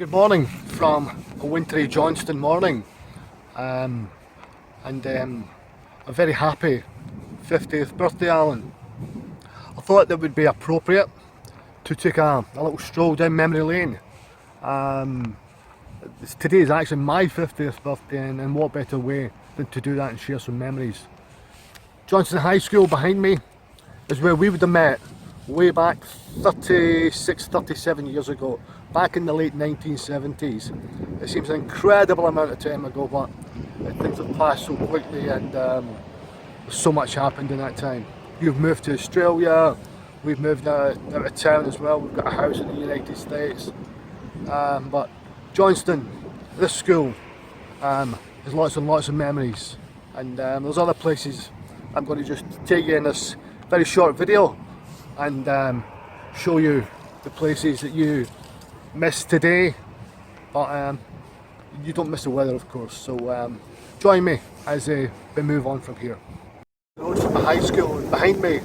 Good morning from a wintry Johnston morning, and a very happy 50th birthday, Alan. I thought that would be appropriate to take a little stroll down memory lane. Today is actually my 50th birthday, and what better way than to do that and share some memories. Johnston High School behind me is where we would have met way back 36, 37 years ago, back in the late 1970s. It seems an incredible amount of time ago, but things have passed so quickly, and so much happened in that time. You've moved to Australia, we've moved out of town as well, we've got a house in the United States, but Johnston, this school, has lots and lots of memories, and there's other places I'm going to just take you in this very short video and show you the places that you miss today, but you don't miss the weather, of course. So join me as we move on from here. Roads from the high school, and behind me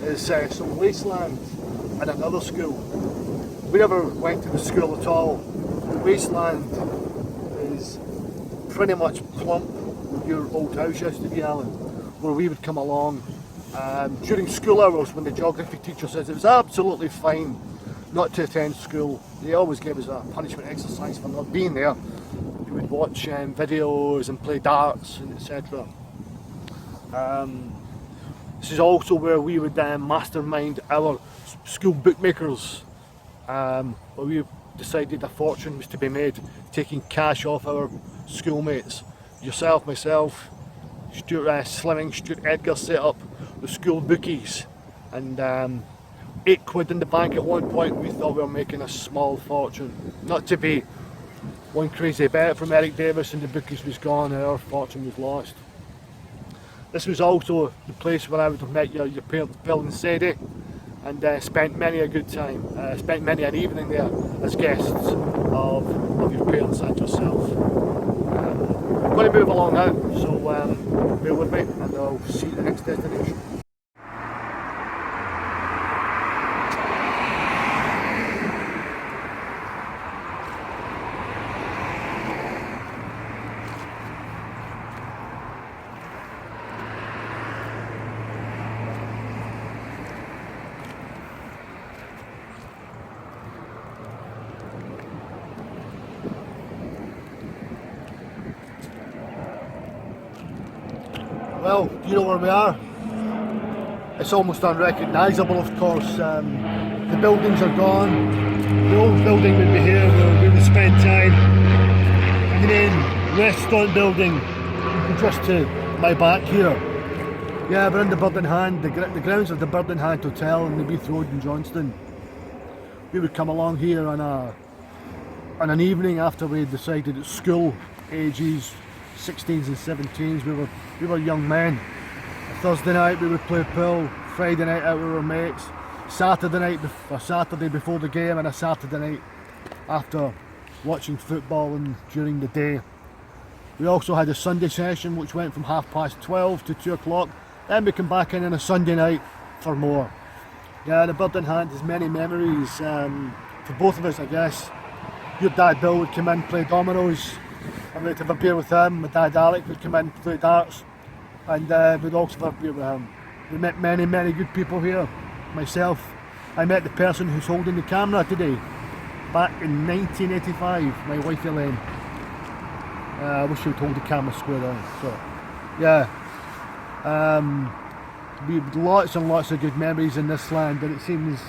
is some wasteland and another school. We never went to the school at all. The wasteland is pretty much plump with your old house used to be, Alan, where we would come along during school hours when the geography teacher says it was absolutely fine not to attend school. They always gave us a punishment exercise for not being there. We would watch videos and play darts and etc. This is also where we would mastermind our school bookmakers, where we decided a fortune was to be made taking cash off our schoolmates. Yourself, myself, Stuart Slimming, Stuart Edgar set up the school bookies, and £8 in the bank at one point. We thought we were making a small fortune. Not to be one crazy bet from Eric Davis and the bookies was gone and our fortune was lost. This was also the place where I would have met your parents, Bill and Sadie, and spent many a good time, spent many an evening there as guests of your parents and yourself. I'm going to move along now, so bear with me and I'll see you at the next destination. Well, do you know where we are? It's almost unrecognisable, of course. The buildings are gone. The old building would be here where we would spend time. The main restaurant building, just to my back here. Yeah, we're in the Bird in Hand, the grounds of the Bird in Hand Hotel on the Beath Road in Johnston. We would come along here on an evening after we had decided at school ages, 16s and 17s, we were young men. Thursday night we would play pool, Friday night out with our mates, Saturday before the game, and a Saturday night after watching football and during the day. We also had a Sunday session which went from 12:30 to 2 o'clock. Then we come back in on a Sunday night for more. Yeah, the Bird in Hand has many memories for both of us, I guess. Your dad Bill would come in, play dominoes, and we'd have a beer with him. My dad Alec would come in, play darts, and we'd also have a beer with him. We met many, many good people here. Myself, I met the person who's holding the camera today, back in 1985, my wife Elaine. I wish she would hold the camera square on. So, yeah. We have lots and lots of good memories in this land, and it seems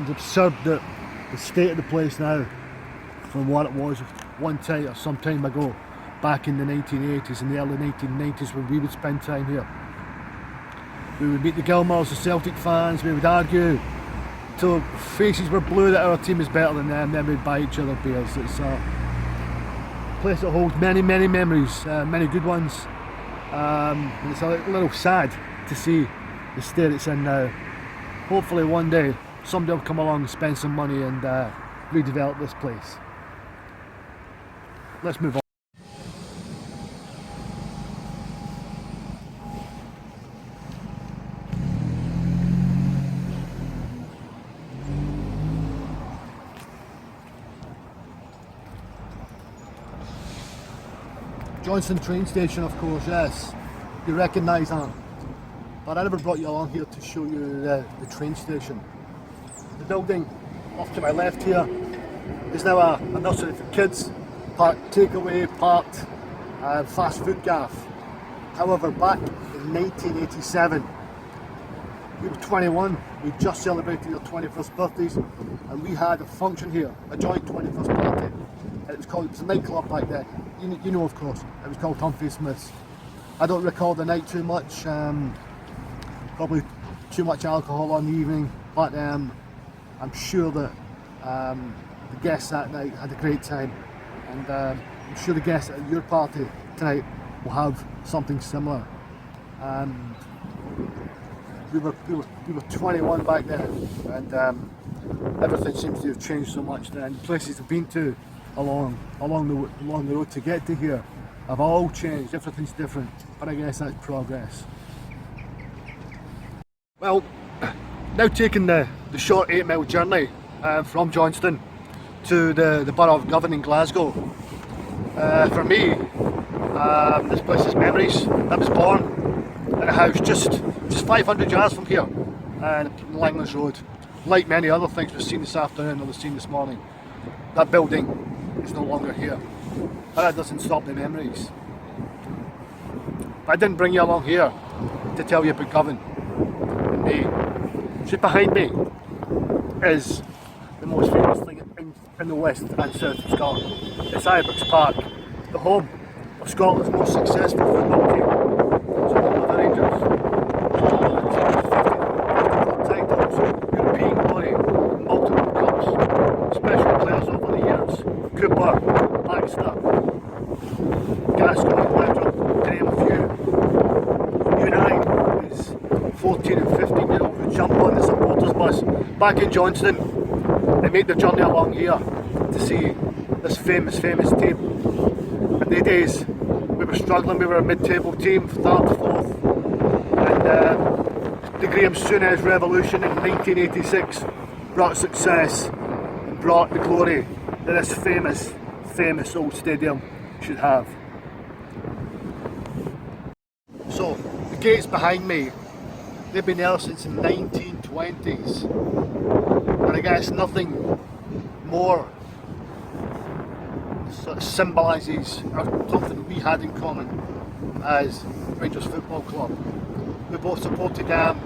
absurd that the state of the place now, from what it was one time or some time ago, back in the 1980s and the early 1990s, when we would spend time here. We would meet the Gilmores, the Celtic fans, we would argue till faces were blue that our team is better than them, then we'd buy each other beers. It's a place that holds many, many memories, many good ones, and it's a little sad to see the state it's in now. Hopefully one day somebody will come along and spend some money and redevelop this place. Let's move on. Johnston train station, of course, yes. You recognise that. But I never brought you along here to show you the train station. The building off to my left here is now a nursery for kids, part takeaway, part fast food gaff. However, back in 1987, we were 21, we just celebrated our 21st birthdays, and we had a function here, a joint 21st party. And it was a nightclub back then. You know, of course, it was called Humphrey Smith's. I don't recall the night too much, probably too much alcohol on the evening, but I'm sure that the guests that night had a great time, and I'm sure the guests at your party tonight will have something similar. We were 21 back then, and everything seems to have changed so much then. The places I've been to along the road to get to here have all changed. Everything's different, but I guess that's progress. Well, now taking the short 8-mile journey from Johnston to the borough of Govan in Glasgow. For me, this place is memories. I was born in a house just 500 yards from here, and Langlands Road. Like many other things we've seen this afternoon or we've seen this morning, that building is no longer here. But that doesn't stop the memories. But I didn't bring you along here to tell you about Govan. Just behind me is the most famous thing in the west and south of Scotland. It's Ibrox Park, the home of Scotland's most successful football team. It's home of the Rangers. It's home of the team 50 titles, European glory, multiple cups, special players over the years, Cooper, Baxter, Gascoigne, Laudrup, to name a few. You and I, as 14 and 15 year olds, who jump on the supporters bus back in Johnston and make the journey along here to see this famous team. In the days we were struggling, we were a mid-table team, third, fourth, and the Graham Souness revolution in 1986 brought success and brought the glory that this famous old stadium should have. So the gates behind me, they've been there since the 1920s, and I guess nothing more sort of symbolises something we had in common as Rangers Football Club. We both supported them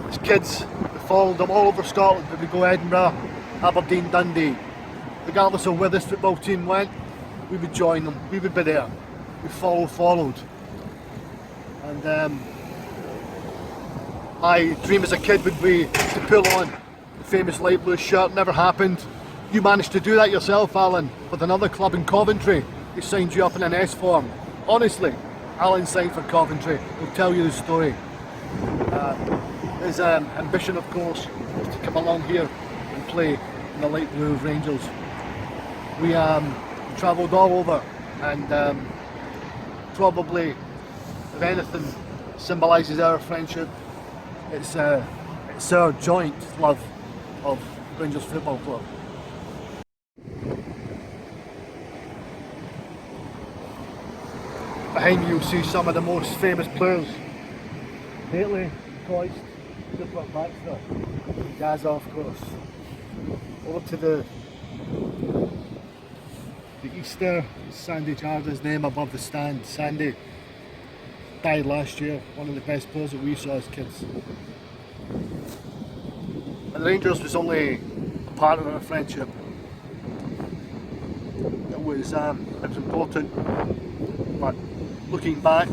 as kids. We followed them all over Scotland. We would go Edinburgh, Aberdeen, Dundee. Regardless of where this football team went, we would join them. We would be there. We followed. And my dream as a kid would be to pull on the famous light blue shirt. Never happened. You managed to do that yourself, Alan, with another club in Coventry. He signed you up in an S form. Honestly, Alan signed for Coventry. He'll tell you the story. His ambition, of course, was to come along here and play in the light blue of Rangers. We travelled all over, and probably, if anything symbolises our friendship, it's our joint love of Rangers Football Club. Behind me you'll see some of the most famous players. Fieldy, Coist, Cooper, Baxter, Gaza, of course. Over to the east there, Sandy Jarda's name above the stand. Sandy died last year, one of the best players that we saw as kids. And Rangers was only a part of our friendship. It was important, but looking back,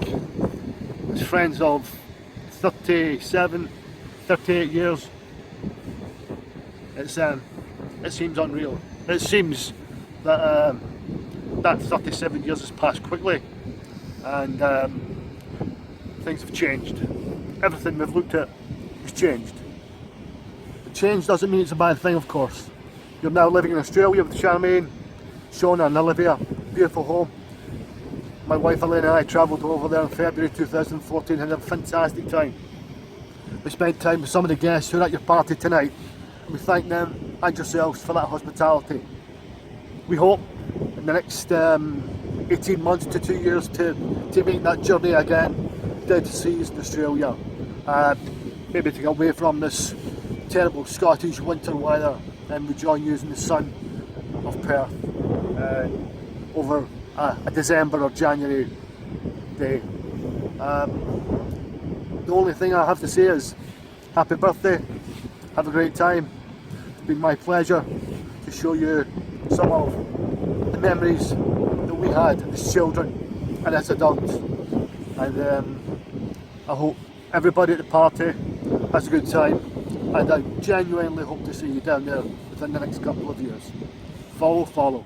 as friends of 37, 38 years, it seems unreal. It seems that that 37 years has passed quickly, and things have changed. Everything we've looked at has changed. But change doesn't mean it's a bad thing, of course. You're now living in Australia with Charmaine, Shona and Olivia, beautiful home. My wife Elaine and I travelled over there in February 2014 and had a fantastic time. We spent time with some of the guests who are at your party tonight, and we thank them and yourselves for that hospitality. We hope in the next 18 months to 2 years to make that journey again down to seas in Australia. Maybe to get away from this terrible Scottish winter weather and rejoin you in the sun of Perth over a December or January day. The only thing I have to say is happy birthday, have a great time. It's been my pleasure to show you some of the memories that we had as children and as adults, and I hope everybody at the party has a good time, and I genuinely hope to see you down there within the next couple of years. Follow.